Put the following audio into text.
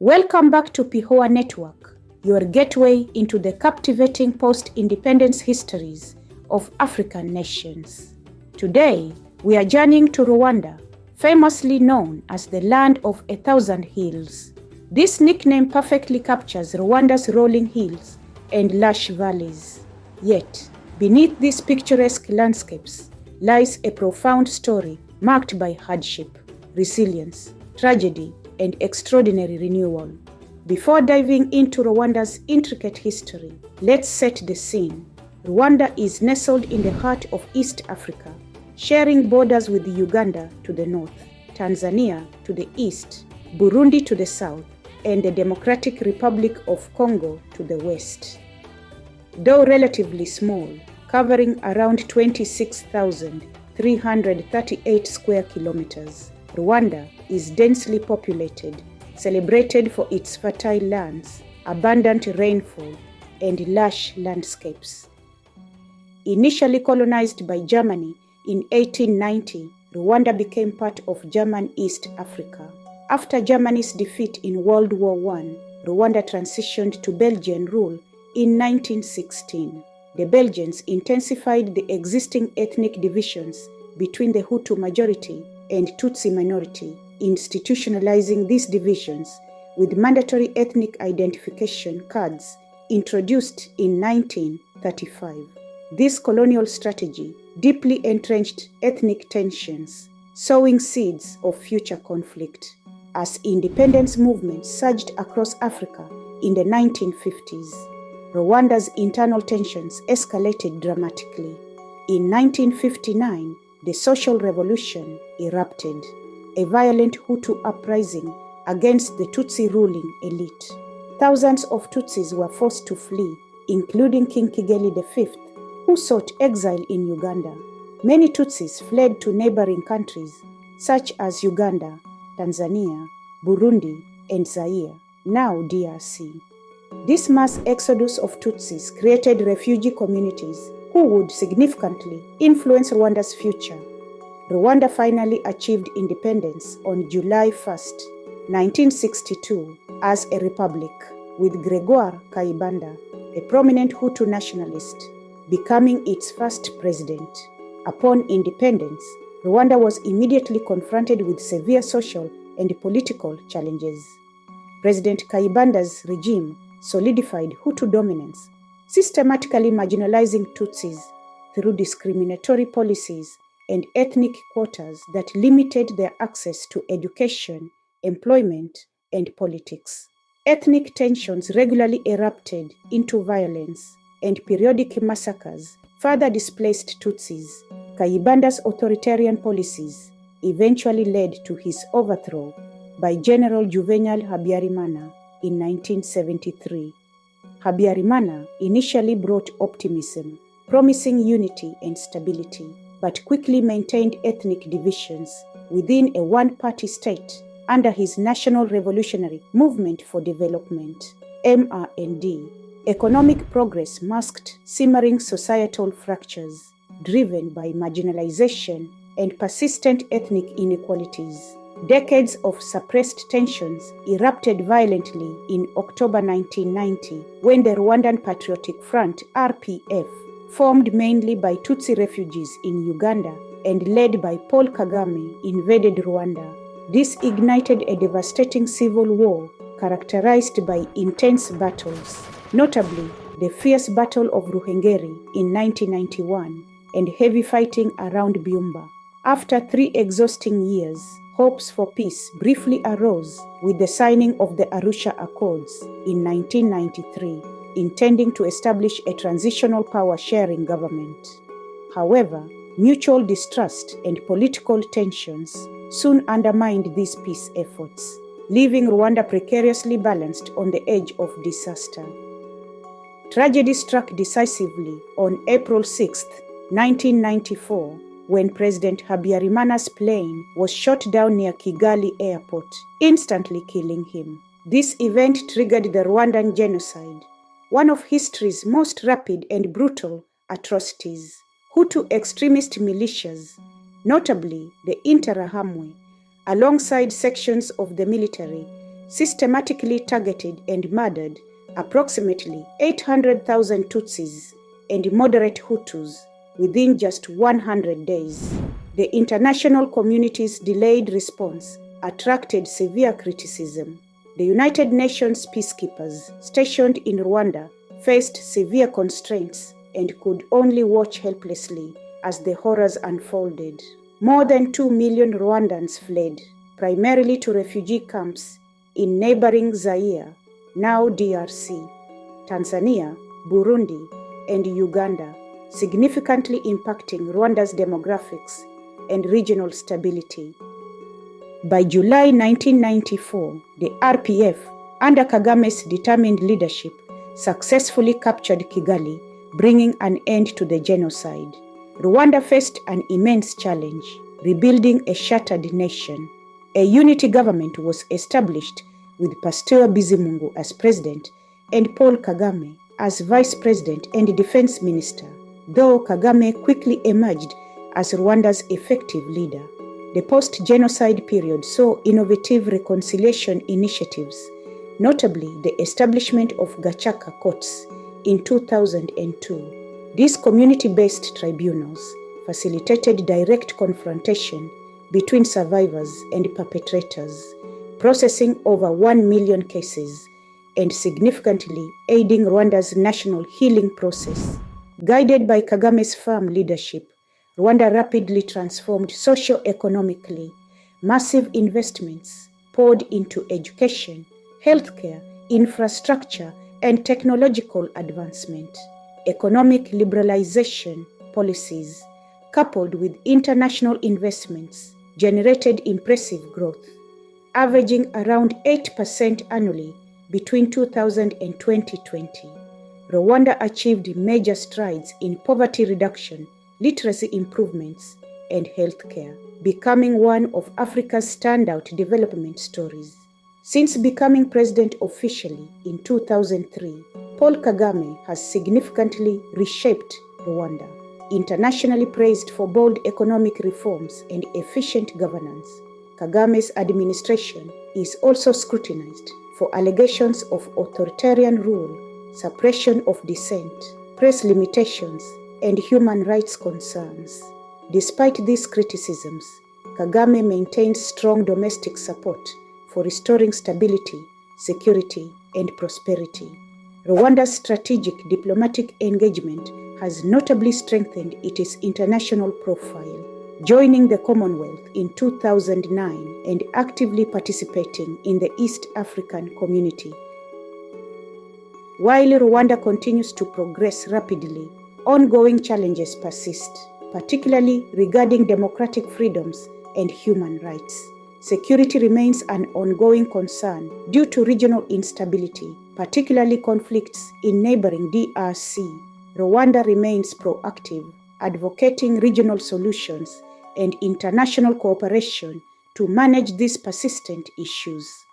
Welcome back to PIHOA Network, your gateway into the captivating post-independence histories of African nations. Today, we are journeying to Rwanda, famously known as the land of 1,000 hills. This nickname perfectly captures Rwanda's rolling hills and lush valleys. Yet, beneath these picturesque landscapes lies a profound story marked by hardship, resilience, tragedy, and extraordinary renewal. Before diving into Rwanda's intricate history, let's set the scene. Rwanda is nestled in the heart of East Africa, sharing borders with Uganda to the north, Tanzania to the east, Burundi to the south, and the Democratic Republic of Congo to the west. Though relatively small, covering around 26,338 square kilometers, Rwanda is densely populated, celebrated for its fertile lands, abundant rainfall, and lush landscapes. Initially colonized by Germany in 1890, Rwanda became part of German East Africa. After Germany's defeat in World War I, Rwanda transitioned to Belgian rule in 1916. The Belgians intensified the existing ethnic divisions between the Hutu majority and Tutsi minority, institutionalizing these divisions with mandatory ethnic identification cards introduced in 1935. This colonial strategy deeply entrenched ethnic tensions, sowing seeds of future conflict. As independence movements surged across Africa in the 1950s, Rwanda's internal tensions escalated dramatically. In 1959, the social revolution erupted, a violent Hutu uprising against the Tutsi ruling elite. Thousands of Tutsis were forced to flee, including King Kigeli V, who sought exile in Uganda. Many Tutsis fled to neighboring countries such as Uganda, Tanzania, Burundi, and Zaire, now DRC. This mass exodus of Tutsis created refugee communities who would significantly influence Rwanda's future. Rwanda finally achieved independence on July 1, 1962, as a republic, with Gregoire Kayibanda, a prominent Hutu nationalist, becoming its first president. Upon independence, Rwanda was immediately confronted with severe social and political challenges. President Kayibanda's regime solidified Hutu dominance, systematically marginalizing Tutsis through discriminatory policies and ethnic quotas that limited their access to education, employment, and politics. Ethnic tensions regularly erupted into violence, and periodic massacres further displaced Tutsis. Kayibanda's authoritarian policies eventually led to his overthrow by General Juvenal Habyarimana in 1973. Habyarimana initially brought optimism, promising unity and stability, but quickly maintained ethnic divisions within a one-party state under his National Revolutionary Movement for Development, MRND. Economic progress masked simmering societal fractures, driven by marginalization and persistent ethnic inequalities. Decades of suppressed tensions erupted violently in October 1990 when the Rwandan Patriotic Front, RPF, formed mainly by Tutsi refugees in Uganda and led by Paul Kagame, invaded Rwanda. This ignited a devastating civil war characterized by intense battles, notably the fierce Battle of Ruhengeri in 1991 and heavy fighting around Byumba. After 3 exhausting years, hopes for peace briefly arose with the signing of the Arusha Accords in 1993, intending to establish a transitional power-sharing government. However, mutual distrust and political tensions soon undermined these peace efforts, leaving Rwanda precariously balanced on the edge of disaster. Tragedy struck decisively on April 6, 1994, when President Habyarimana's plane was shot down near Kigali airport, instantly killing him. This event triggered the Rwandan Genocide, one of history's most rapid and brutal atrocities. Hutu extremist militias, notably the Interahamwe, alongside sections of the military, systematically targeted and murdered approximately 800,000 Tutsis and moderate Hutus within just 100 days. The international community's delayed response attracted severe criticism. The United Nations peacekeepers stationed in Rwanda faced severe constraints and could only watch helplessly as the horrors unfolded. More than 2 million Rwandans fled, primarily to refugee camps in neighboring Zaire, now DRC, Tanzania, Burundi, and Uganda, significantly impacting Rwanda's demographics and regional stability. By July 1994, the RPF, under Kagame's determined leadership, successfully captured Kigali, bringing an end to the genocide. Rwanda faced an immense challenge, rebuilding a shattered nation. A unity government was established with Pasteur Bizimungu as president and Paul Kagame as vice president and defense minister, though Kagame quickly emerged as Rwanda's effective leader. The post-genocide period saw innovative reconciliation initiatives, notably the establishment of Gacaca courts in 2002. These community-based tribunals facilitated direct confrontation between survivors and perpetrators, processing over 1 million cases and significantly aiding Rwanda's national healing process. Guided by Kagame's firm leadership, Rwanda rapidly transformed socio-economically. Massive investments poured into education, healthcare, infrastructure, and technological advancement. Economic liberalization policies, coupled with international investments, generated impressive growth, averaging around 8% annually between 2000 and 2020. Rwanda achieved major strides in poverty reduction, literacy improvements, and healthcare, becoming one of Africa's standout development stories. Since becoming president officially in 2003, Paul Kagame has significantly reshaped Rwanda. Internationally praised for bold economic reforms and efficient governance, Kagame's administration is also scrutinized for allegations of authoritarian rule, suppression of dissent, press limitations, and human rights concerns. Despite these criticisms, Kagame maintains strong domestic support for restoring stability, security, and prosperity. Rwanda's strategic diplomatic engagement has notably strengthened its international profile, joining the Commonwealth in 2009 and actively participating in the East African community. While Rwanda continues to progress rapidly, ongoing challenges persist, particularly regarding democratic freedoms and human rights. Security remains an ongoing concern due to regional instability, particularly conflicts in neighboring DRC. Rwanda remains proactive, advocating regional solutions and international cooperation to manage these persistent issues.